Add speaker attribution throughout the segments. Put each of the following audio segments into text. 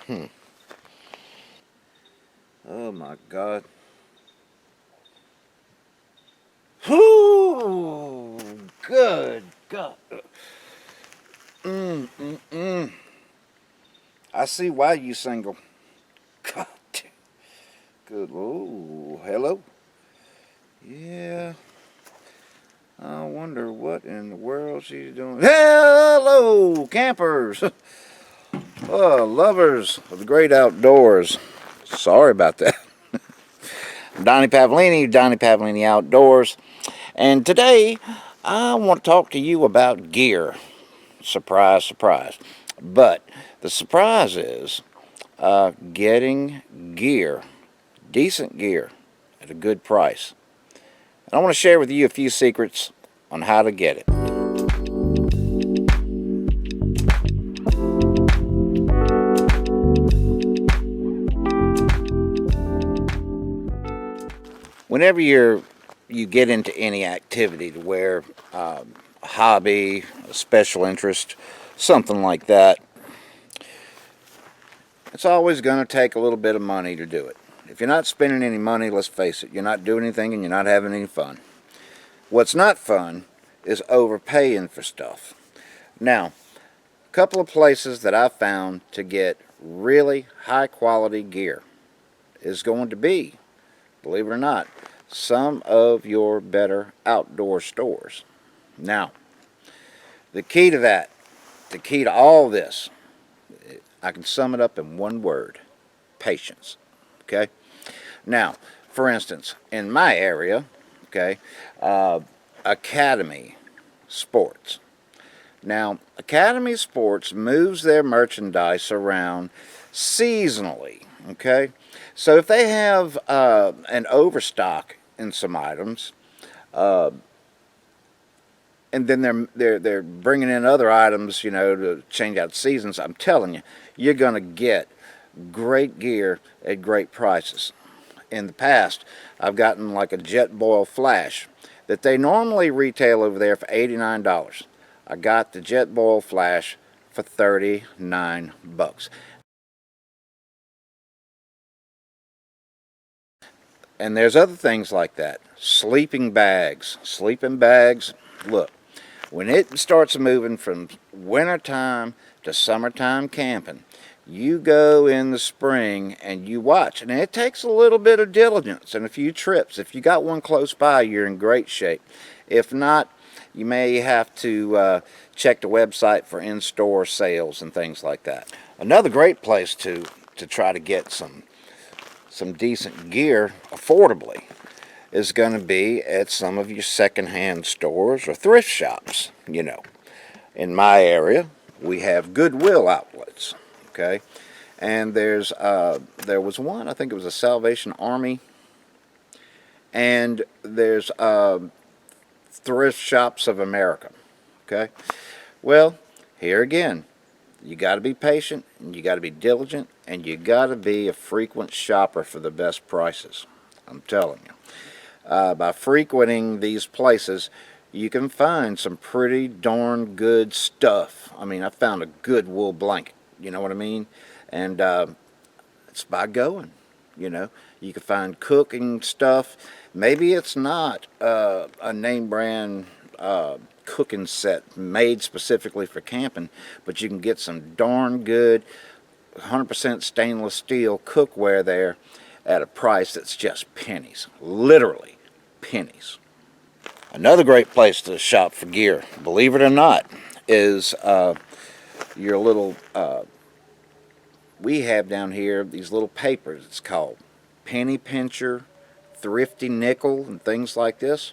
Speaker 1: Oh my God. Whoo! Good God. Mm, mm, mm. I see why you single. God. Good. Oh, hello. Yeah. I wonder what in the world she's doing. Hello, campers. Lovers of the great outdoors. Sorry about that. I'm Donnie Pavlini, Donnie Pavlini Outdoors. And today, I want to talk to you about gear. Surprise, surprise. But the surprise is getting gear, decent gear, at a good price. And I want to share with you a few secrets on how to get it. Whenever you get into any activity to where a hobby, a special interest, something like that, it's always going to take a little bit of money to do it. If you're not spending any money, let's face it, you're not doing anything and you're not having any fun. What's not fun is overpaying for stuff. Now, a couple of places that I found to get really high quality gear is going to be, believe it or not, some of your better outdoor stores. Now, the key to that, the key to all this, I can sum it up in one word: patience. Okay? Now, for instance, in my area, okay, Academy Sports. Now, Academy Sports moves their merchandise around seasonally, okay? So if they have an overstock in some items, uh, and then they're bringing in other items, to change out seasons, I'm telling you, you're going to get great gear at great prices. In the past, I've gotten like a Jetboil Flash that they normally retail over there for $89. I got the Jetboil Flash for 39 bucks. And there's other things like that. Sleeping bags. Sleeping bags, look, when it starts moving from wintertime to summertime camping, you go in the spring and you watch. And it takes a little bit of diligence and a few trips. If you got one close by, you're in great shape. If not, you may have to check the website for in-store sales and things like that. Another great place to try to get some decent gear affordably is going to be at some of your secondhand stores or thrift shops. In my area, we have Goodwill outlets, okay? And there was one, I think it was a Salvation Army, and there's Thrift Shops of America, okay? Well, here again, you got to be patient, and you got to be diligent, and you got to be a frequent shopper for the best prices. I'm telling you. By frequenting these places, you can find some pretty darn good stuff. I mean, I found a good wool blanket, you know what I mean? And it's by going, you know. You can find cooking stuff. Maybe it's not a name brand cooking set made specifically for camping, but you can get some darn good 100% stainless steel cookware there at a price that's just pennies. Literally pennies. Another great place to shop for gear, believe it or not, is your little, we have down here these little papers. It's called Penny Pincher, Thrifty Nickel, and things like this,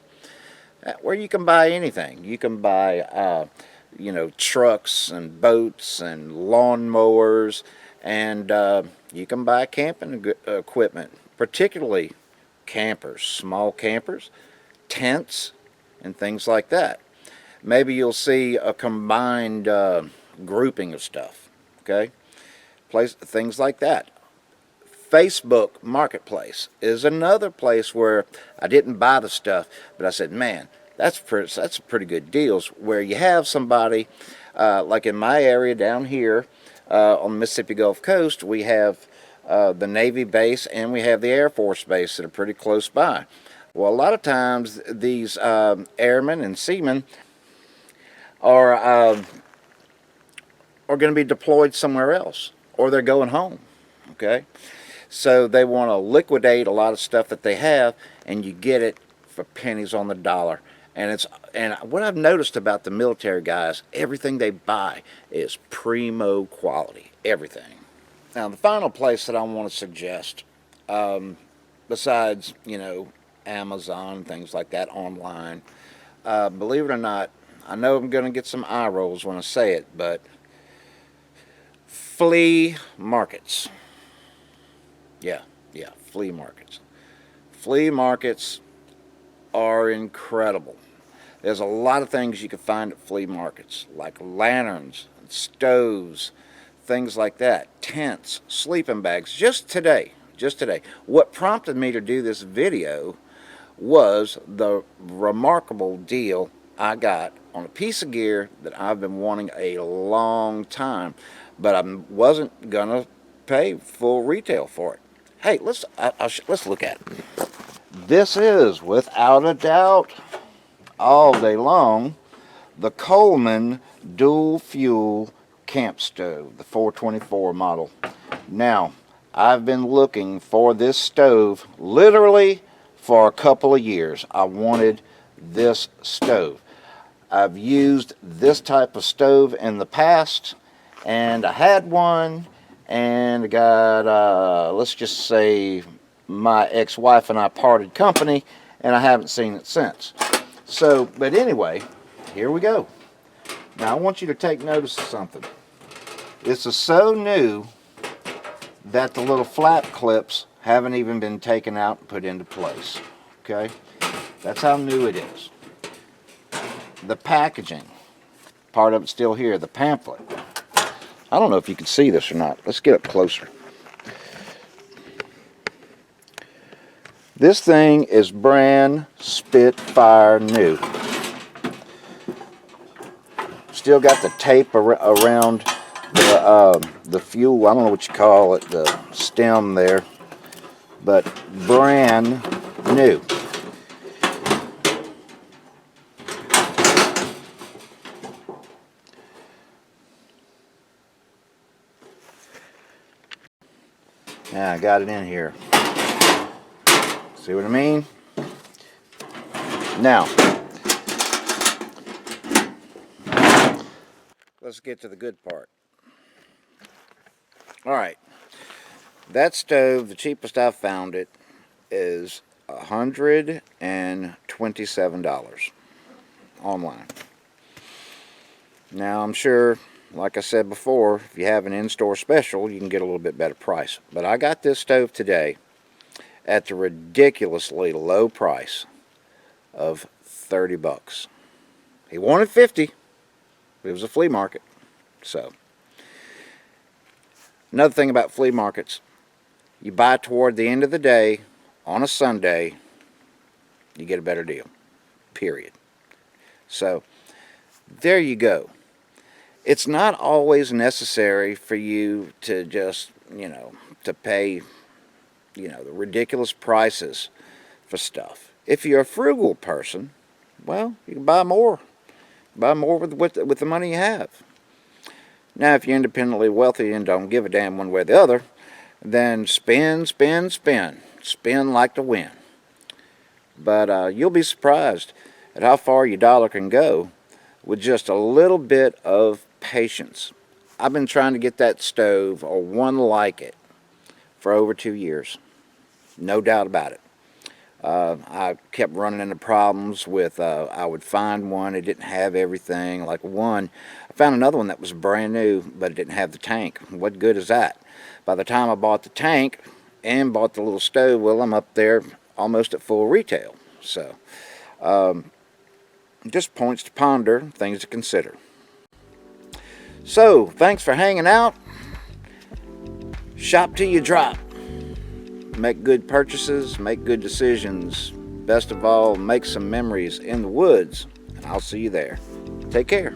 Speaker 1: where you can buy anything. You can buy, trucks and boats and lawnmowers, and you can buy camping equipment, particularly campers, small campers, tents, and things like that. Maybe you'll see a combined grouping of stuff. Okay, things like that. Facebook Marketplace is another place where I didn't buy the stuff, but I said, man, that's a pretty good deals. Where you have somebody like in my area down here, on the Mississippi Gulf Coast, we have the Navy base and we have the Air Force base that are pretty close by. Well, a lot of times these airmen and seamen are going to be deployed somewhere else, or they're going home. Okay, so they want to liquidate a lot of stuff that they have, and you get it for pennies on the dollar. And what I've noticed about the military guys, everything they buy is primo quality, everything. Now, the final place that I want to suggest, besides, Amazon and things like that online, believe it or not, I know I'm going to get some eye rolls when I say it, but flea markets. Yeah, flea markets. Flea markets are incredible. There's a lot of things you can find at flea markets, like lanterns, stoves, things like that, tents, sleeping bags. Just today, what prompted me to do this video was the remarkable deal I got on a piece of gear that I've been wanting a long time, but I wasn't gonna pay full retail for it. Hey, let's look at it. This is, without a doubt, all day long, the Coleman dual fuel camp stove, the 424 model. Now, I've been looking for this stove literally for a couple of years. I wanted this stove. I've used this type of stove in the past, and I had one, and I got, let's just say, my ex-wife and I parted company, and I haven't seen it since. So, but anyway, here we go. Now, I want you to take notice of something. This is so new that the little flap clips haven't even been taken out and put into place. Okay? That's how new it is. The packaging, part of it's still here, the pamphlet. I don't know if you can see this or not. Let's get up closer. This thing is brand spitfire new. Still got the tape around the fuel, I don't know what you call it, the stem there, but brand new. Yeah, I got it in here. See what I mean? Now, let's get to the good part. All right, that stove, the cheapest I've found it, is $127 online. Now, I'm sure, like I said before, if you have an in-store special, you can get a little bit better price. But I got this stove today at the ridiculously low price of 30 bucks. He wanted 50. It was a flea market. So, another thing about flea markets, you buy toward the end of the day on a Sunday, you get a better deal. Period. So, there you go. It's not always necessary for you to just, to pay, the ridiculous prices for stuff. If you're a frugal person, well, you can buy more. Buy more with the money you have. Now, if you're independently wealthy and don't give a damn one way or the other, then spend. Spend like the wind. But you'll be surprised at how far your dollar can go with just a little bit of patience. I've been trying to get that stove, or one like it, for over 2 years. No doubt about it. I kept running into problems with, I would find one, it didn't have everything. Like one, I found another one that was brand new, but it didn't have the tank. What good is that? By the time I bought the tank and bought the little stove, well, I'm up there almost at full retail. So, just points to ponder, things to consider. So, thanks for hanging out. Shop till you drop. Make good purchases, make good decisions. Best of all, make some memories in the woods. And I'll see you there. Take care.